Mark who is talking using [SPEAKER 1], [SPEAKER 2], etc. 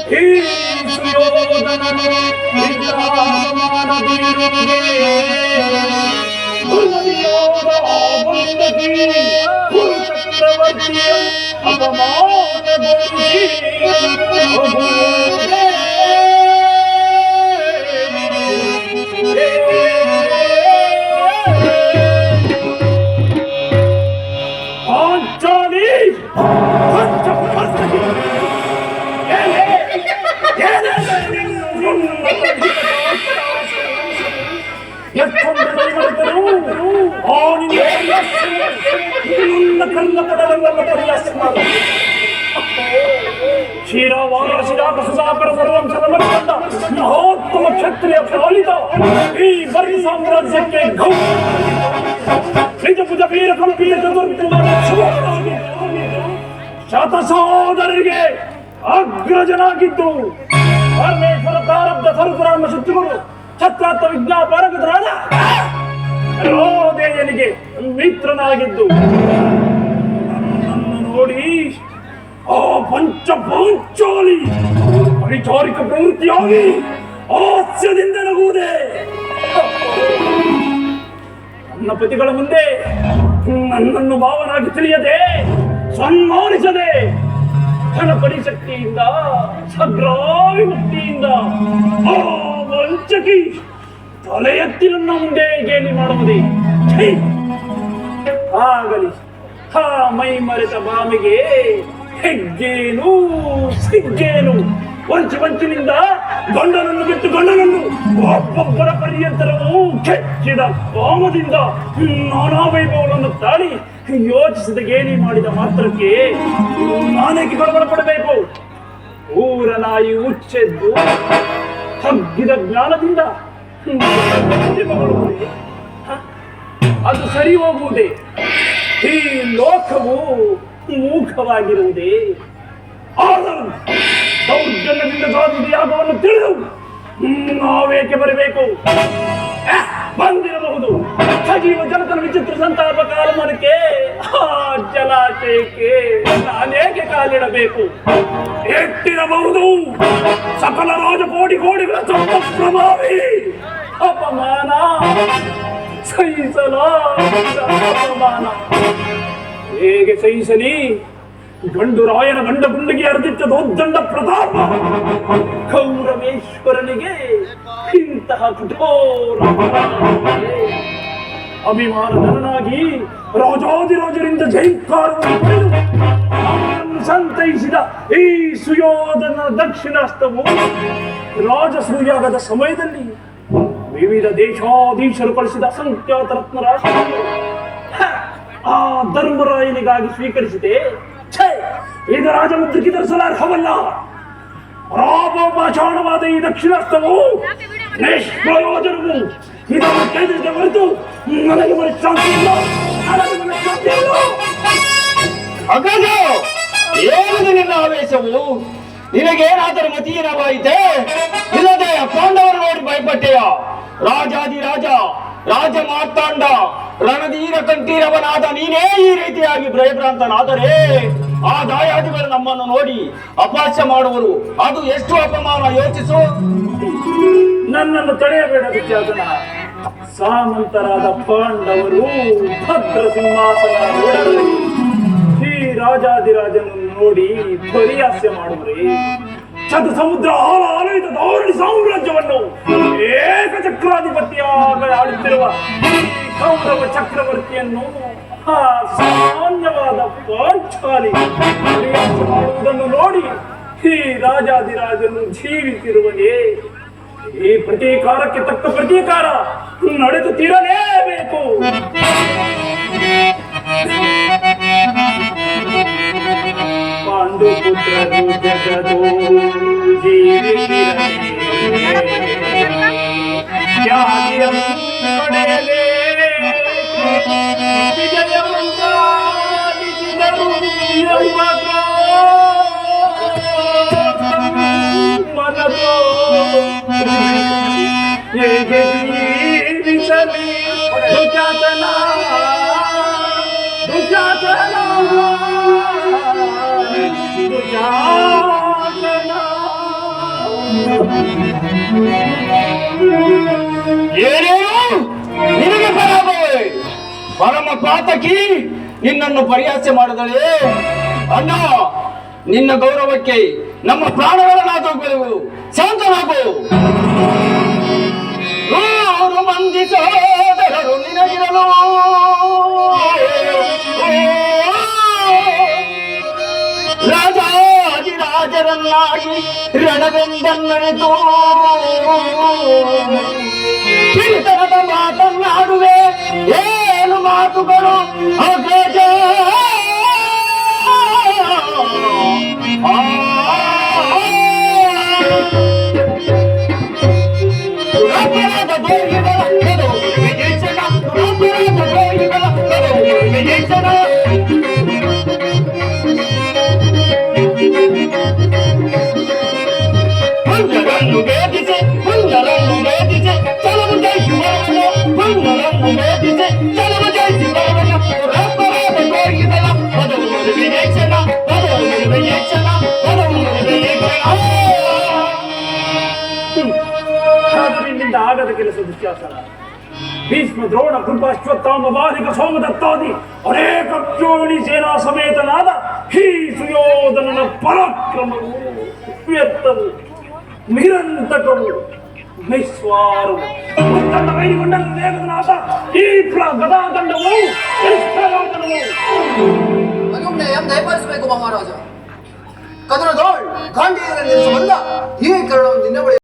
[SPEAKER 1] ಈ ಸುಯೋಧನನು ಇಂತಹ ಅಪಮಾನವಿರುವುದೇ? ದುರ್ಯೋಧನ ಬಂದಗಿ ಕುರು ಚಕ್ರವರ್ತಿಯ ಅಪಮಾನಗೊಳಿಸಿ ಹೋಗುವುದೇ? ಪಾಂಚಾಲಿ ಮಹೋತ್ತಮ ಕ್ಷತ್ರಿಯ ಪಾಲಿತ ಈ ಬರಿ ಸಾಮ್ರಾಜ್ಯಕ್ಕೆ ನಿಜ ಭುಜ ವೀರ ಕಂಪೀರ ಶತ ಸಹೋದರಿಗೆ ಅಗ್ರಜನಾಗಿದ್ದು ಪರಮೇಶ್ವರ ಪ್ರಾರಬ್ಧ ಸ್ವರೂಪರಾಮ ಶತ್ರುಗಳು ಛತ್ರಾರ್ಥ ವಿಜ್ಞಾಪರಗತರಾದ ರೋದೇಯನಿಗೆ ಮಿತ್ರನಾಗಿದ್ದು ನನ್ನನ್ನು ನೋಡಿ ಆ ಪಂಚಾಲಿ ಪರಿಚಾರಿಕ ಪ್ರವೃತ್ತಿಯಾಗಿ ಹಾಸ್ಯದಿಂದ ನಗುವುದೇ? ನನ್ನ ಪತಿಗಳ ಮುಂದೆ ನನ್ನನ್ನು ಭಾವನಾಗಿ ತಿಳಿಯದೆ ಸನ್ಮಾನಿಸದೆ ಧನಪರಿ ಶಕ್ತಿಯಿಂದ ಸಗ್ರಾವಿಮುಕ್ತಿಯಿಂದ ಆ ವಂಚಕಿ ತಲೆ ಎತ್ತಿ ನನ್ನ ಮುಂದೆ ಗೇಲಿ ಮಾಡುವುದೇ? ಆಗಲಿ ಹಾ ಮೈ ಮರೆತ ಬಾಮಿಗೆ ಹೆಜ್ಜೇನು ಸಿಗ್ಗೇನು? ವಂಚಿನಿಂದ ಗಂಡನನ್ನು ಬಿಟ್ಟು ಗಂಡನನ್ನು ಒಬ್ಬೊಬ್ಬರ ಪರ್ಯಂತರವು ಕೆಚ್ಚಿದ ಕಾಮದಿಂದ ನಾನಾ ವೈಭವಗಳನ್ನು ತಾಳಿ ಯೋಚಿಸಿದ ಗೇಲಿ ಮಾಡಿದ ಮಾತ್ರಕ್ಕೆ ನಾನೇಕೆ ಗಡಬಡ ಪಡಬೇಕು? ಊರ ನಾಯಿ ಉಚ್ಚೆದ್ದು ತಗ್ಗಿದ ಜ್ಞಾನದಿಂದ ಅದು ಸರಿ ಹೋಗುವುದೇ? ಈ ಲೋಕವು ಮೂಖವಾಗಿರುವುದೇ? ಆದರೂ ದೌರ್ಜನ್ಯದಿಂದ ಸಾಧಿಸಿದ ಯಾಗವನ್ನು ತಿಳಿದು ನಾವೇಕೆ ಬರಬೇಕು? ಬಂದಿರಬಹುದು ಸಜೀವ ಜನತನ ವಿಚಿತ್ರ ಸಂತಾಪ ಕಾಲಮನಕ್ಕೆ ಆ ಜಲಾಶಯಕ್ಕೆ ನಾನೇಕೆ ಕಾಲಿಡಬೇಕು? ಎಟ್ಟಿರಬಹುದು ಸಕಲ ರಾಜಕೋಟಿಗಳ ಸ್ವಲ್ಪ ಪ್ರಭಾವಿ ಅಪಮಾನ ಸಹಿಸಲ ಅಪಮಾನ ಹೇಗೆ ಸಹಿಸಲಿ? ಗಂಡು ರಾಯನ ಗಂಡ ಗುಂಡಿಗೆ ಅರ್ಧಿತ್ತ ದೊಡ್ಡ ಪ್ರತಾಪ ಕೌರವೇಶ್ವರನಿಗೆ ಇಂತಹ ಕಠೋರ ಅಭಿಮಾನಧನನಾಗಿ ರಾಜಾದಿರಾಜರಿಂದ ಜೈಕಾರವನ್ನು ಪಡೆದು ಸಂತೈಸಿದ ಈ ಸುಯೋಧನ ದಕ್ಷಿಣಾಸ್ತವು ರಾಜಸೂಯಾಗದ ಸಮಯದಲ್ಲಿ ವಿವಿಧ ದೇಶಾಧೀಶರು ಕಳಿಸಿದ ಅಸಂಖ್ಯಾತ ರತ್ನ ರಾಶಿಯನ್ನು ಆ ಧರ್ಮರಾಯನಿಗಾಗಿ ಸ್ವೀಕರಿಸಿದೆ. ಇದು ರಾಜಮುದ್ರಕ್ಕೆ ಧರಿಸಲಾರ್ಹವಲ್ಲ. ರಾಮೋಪಾಚಾಣವಾದ ಈ ದಕ್ಷಿಣಾಸ್ತವು ನಿಷ್ಪ್ರಯೋಜನವು. ಇದನ್ನು ಕೇಂದ್ರಕ್ಕೆ ಹೊರತು ನನಗೆ ಮನಃಶಾಂತಿ ಇಲ್ಲ.
[SPEAKER 2] ಏನು ನಿನ್ನ ಆವೇಶವು? ನಿನಗೇನಾದರೂ ಮತೀನವಾಯಿತೆ? ಇಲ್ಲದೆ ಪಾಂಡವರು ನೋಡಿ ಭಯಪಟ್ಟೆಯ? ರಾಜಾದಿರಾಜ ರಾಜ ಮಾರ್ತಾಂಡ ರಣಧೀರ ಕಂಠೀರವನಾದ ನೀನೇ ಈ ರೀತಿಯಾಗಿ ಭಯಭ್ರಾಂತನಾದರೆ ಆ ದಾಯಾದಿಗಳು ನಮ್ಮನ್ನು ನೋಡಿ ಅಪಹಾಸ್ಯ ಮಾಡುವರು. ಅದು ಎಷ್ಟು ಅಪಮಾನ ಯೋಚಿಸು.
[SPEAKER 1] ನನ್ನನ್ನು ತಡೆಯಬೇಡ ದುರ್ಯೋಧನ. ಸಾಮಂತರಾದ ಪಾಂಡವರು ಭದ್ರ ಸಿಂಹಾಸನ ಈ ರಾಜಾದಿರಾಜನನ್ನು ನೋಡಿ ಪರಿಹಾಸ್ಯ ಮಾಡುವರೇ? ಚತು ಸಮುದ್ರ ಆಲಯದ ಧೋರಣಿ ಸಾಮ್ರಾಜ್ಯವನ್ನು ಏಕಚಕ್ರಾಧಿಪತಿಯಾಗಿ ಆಳುತ್ತಿರುವ ಕೌರವ ಚಕ್ರವರ್ತಿಯನ್ನು ಸಾಮಾನ್ಯವಾದ ಪಾಂಚಾಲಿ ಮಾಡುವುದನ್ನು ನೋಡಿ ಈ ರಾಜಾದಿರಾಜನು ಜೀವಿಸಿರುವನೇ? ಈ ಪ್ರತೀಕಾರಕ್ಕೆ ತಕ್ಕ ಪ್ರತೀಕಾರ ನಡೆದು ತೀರಲೇಬೇಕು. ಪಾಂಡುಪುತ್ರರು ಜಗದೋ ಪಡೆಯಲೇ ಮನದೋ ಹೇಗೆ ಜೀವಿಸಲಿ ದುಜಾತನ ದುಜಾತನ ದುಜಾತನ
[SPEAKER 2] ಏನೇನು ನಿನಗೆ ಪರಾಭವವೇ? ಪರಮ ಪಾತಕಿ ನಿನ್ನನ್ನು ಪರಿಹಾಸ್ಯ ಮಾಡಿದಳೆ. ಅಣ್ಣ, ನಿನ್ನ ಗೌರವಕ್ಕೆ ನಮ್ಮ ಪ್ರಾಣಗಳನ್ನಾದವು. ಶಾಂತನಾಗು. 100 ಮಂದಿ ಸೋದರರು ನಿನಗಿರಲು ರಾಜಾದಿರಾಜರನ್ನಾಗಿ ರಣವೆಂದನ್ನರಿತು ಕಿರಿತನದ ಮಾತನ್ನಾಡುವೆ. ಏನು ಮಾತುಗಳು ಅಗ್ರಜ? ದುರಪರಾಧ ದ್ರೋಹಿಗಳ ಕೆಲವು ವಿಜೇಷಣ, ದುರಪರಾಧ ದ್ರೋಹಿಗಳ ಕೆಲವು ವಿಜೇಷಣ. ಹುಂಡರನ್ನು ಭೇದಿಸಿ ಚಲವು ಜಯಿಸಿ ಬರವನು. ಹುಂಡರನ್ನು ಭೇದಿಸಿ ಚಲವು ಜಯಿಸಿ ಬರವನು. ದುರಪರಾಧ ದ್ರೋಹಿಗಳ ಪದವು ವಿಜೇಷಣ, ಪದವು ವಿಜೇಷಣ, ಪದವು ವಿಜೇಷಣ.
[SPEAKER 1] ನಿನ್ನಿಂದ ಆಗದ ಕೆಲಸ ದುಶ್ಯಾಸನ. ಭೀಷ್ಮ, ದ್ರೋಣ, ಕೃಪ, ಅಶ್ವತ್ಥಾಮ, ಬಾಲಿಕ, ಸೋಮದತ್ತಾದಿ ಅನೇಕ ಕ್ಷೋಣಿ ಸೇನಾ ಸಮೇತನಾದ ಈ ಸುಯೋಧನನ ಪರಾಕ್ರಮವು ವ್ಯರ್ಥವು, ನಿರಂತಕವು, ನಿಸ್ವಾರವು. ತನ್ನ ಕೈಗೊಂಡನ್ನು ವೇಗದನಾದ ಈ ಗದಾದಂಡವು
[SPEAKER 3] ದಯಪಾಲಿಸಬೇಕು ಮಹಾರಾಜ. ಕದನದೋಳ್ ಗಾಂಧೀಯರ ನಿಲ್ಲಿಸಬಲ್ಲ ಈ ಕರುಣವು ನಿನ್ನ ಬಳಿ